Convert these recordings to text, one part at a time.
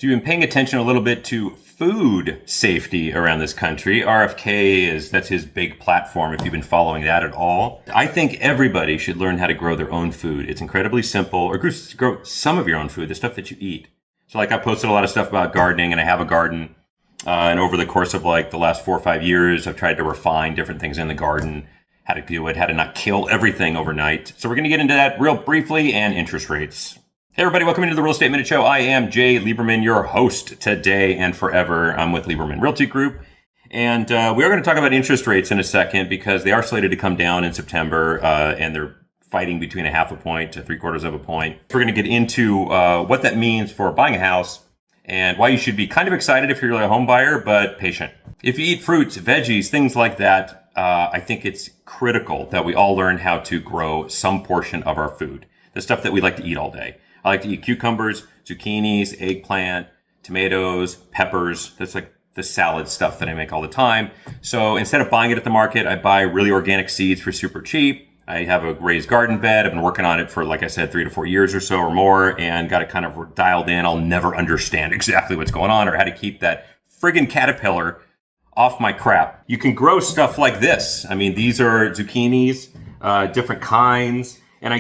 So you've been paying attention a little bit to food safety around this country. That's his big platform if you've been following that at all. I think everybody should learn how to grow their own food. It's incredibly simple, or grow some of your own food, the stuff that you eat. So like I posted a lot of stuff about gardening, and I have a garden. And over the course of like the last 4 or 5 years, I've tried to refine different things in the garden, how to do it, how to not kill everything overnight. So we're going to get into that real briefly, and interest rates. Hey everybody, welcome into the Real Estate Minute Show. I am Jay Lieberman, your host today and forever. I'm with Lieberman Realty Group. And we are going to talk about interest rates in a second because they are slated to come down in September, and they're fighting between 0.5 point to 0.75 point. We're going to get into what that means for buying a house and why you should be kind of excited if you're really a home buyer, but patient. If you eat fruits, veggies, things like that, I think it's critical that we all learn how to grow some portion of our food, the stuff that we like to eat all day. I like to eat cucumbers, zucchinis, eggplant, tomatoes, peppers. That's like the salad stuff that I make all the time. So instead of buying it at the market, I buy really organic seeds for super cheap. I have a raised garden bed. I've been working on it for, like I said, 3 to 4 years or so or more, and got it kind of dialed in. I'll never understand exactly what's going on or how to keep that friggin' caterpillar off my crap. You can grow stuff like this. I mean, these are zucchinis, different kinds, and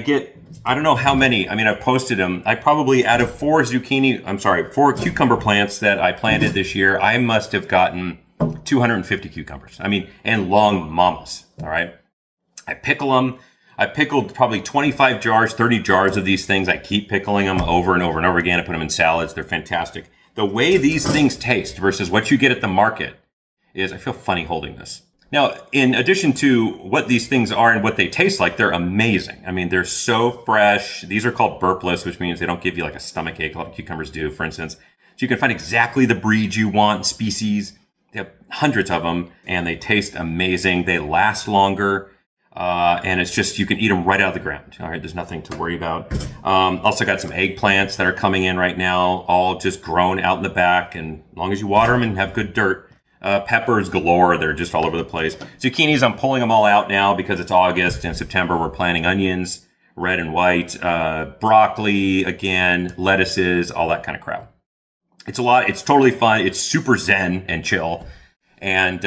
I don't know how many. I mean, I've posted them. I probably, out of 4 cucumber plants that I planted this year, I must have gotten 250 cucumbers. I mean, and long mamas, all right? I pickle them. I pickled probably 25 jars, 30 jars of these things. I keep pickling them over and over and over again. I put them in salads. They're fantastic. The way these things taste versus what you get at the market is, I feel funny holding this. Now, in addition to what these things are and what they taste like, they're amazing. I mean, they're so fresh. These are called burpless, which means they don't give you like a stomach ache. A lot of cucumbers do, for instance. So you can find exactly the breed you want, species. They have hundreds of them, and they taste amazing. They last longer, and it's just, you can eat them right out of the ground. All right, there's nothing to worry about. Also got some eggplants that are coming in right now, all just grown out in the back, and as long as you water them and have good dirt. Peppers galore. They're just all over the place. Zucchinis, I'm pulling them all out now because it's August. In September, we're planting onions, red and white, broccoli, again, lettuces, all that kind of crap. It's a lot. It's totally fun. It's super zen and chill, and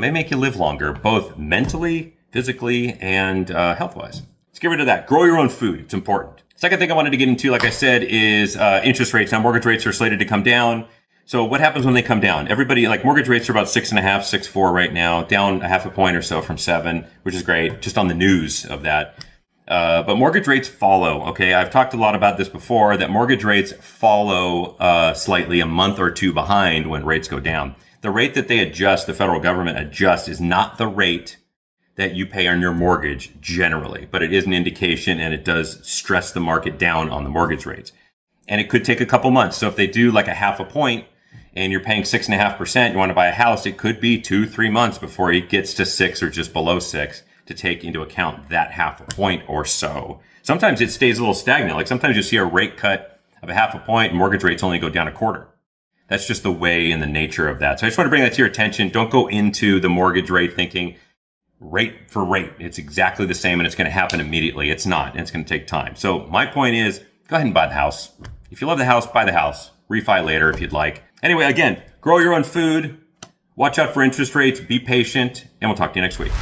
may make you live longer, both mentally, physically, and health-wise. Let's get rid of that. Grow your own food. It's important. Second thing I wanted to get into, like I said, is interest rates. Now, mortgage rates are slated to come down. So what happens when they come down? Everybody, like, mortgage rates are about 6.5, 6.4 right now, down 0.5 point or so from 7, which is great, just on the news of that. But mortgage rates follow, okay? I've talked a lot about this before, that mortgage rates follow slightly a month or two behind when rates go down. The rate that they adjust, the federal government adjusts, is not the rate that you pay on your mortgage generally, but it is an indication, and it does stress the market down on the mortgage rates. And it could take a couple months. So if they do like 0.5 point, and you're paying 6.5%, you want to buy a house, it could be 2-3 months before it gets to 6 or just below 6 to take into account that 0.5 point or so. Sometimes it stays a little stagnant. Like sometimes you see a rate cut of 0.5 point and mortgage rates only go down 1/4. That's just the way and the nature of that. So I just want to bring that to your attention. Don't go into the mortgage rate thinking rate for rate. It's exactly the same and it's going to happen immediately. It's not. And it's going to take time. So my point is, go ahead and buy the house. If you love the house, buy the house. Refi later if you'd like. Anyway, again, grow your own food, watch out for interest rates, be patient, and we'll talk to you next week.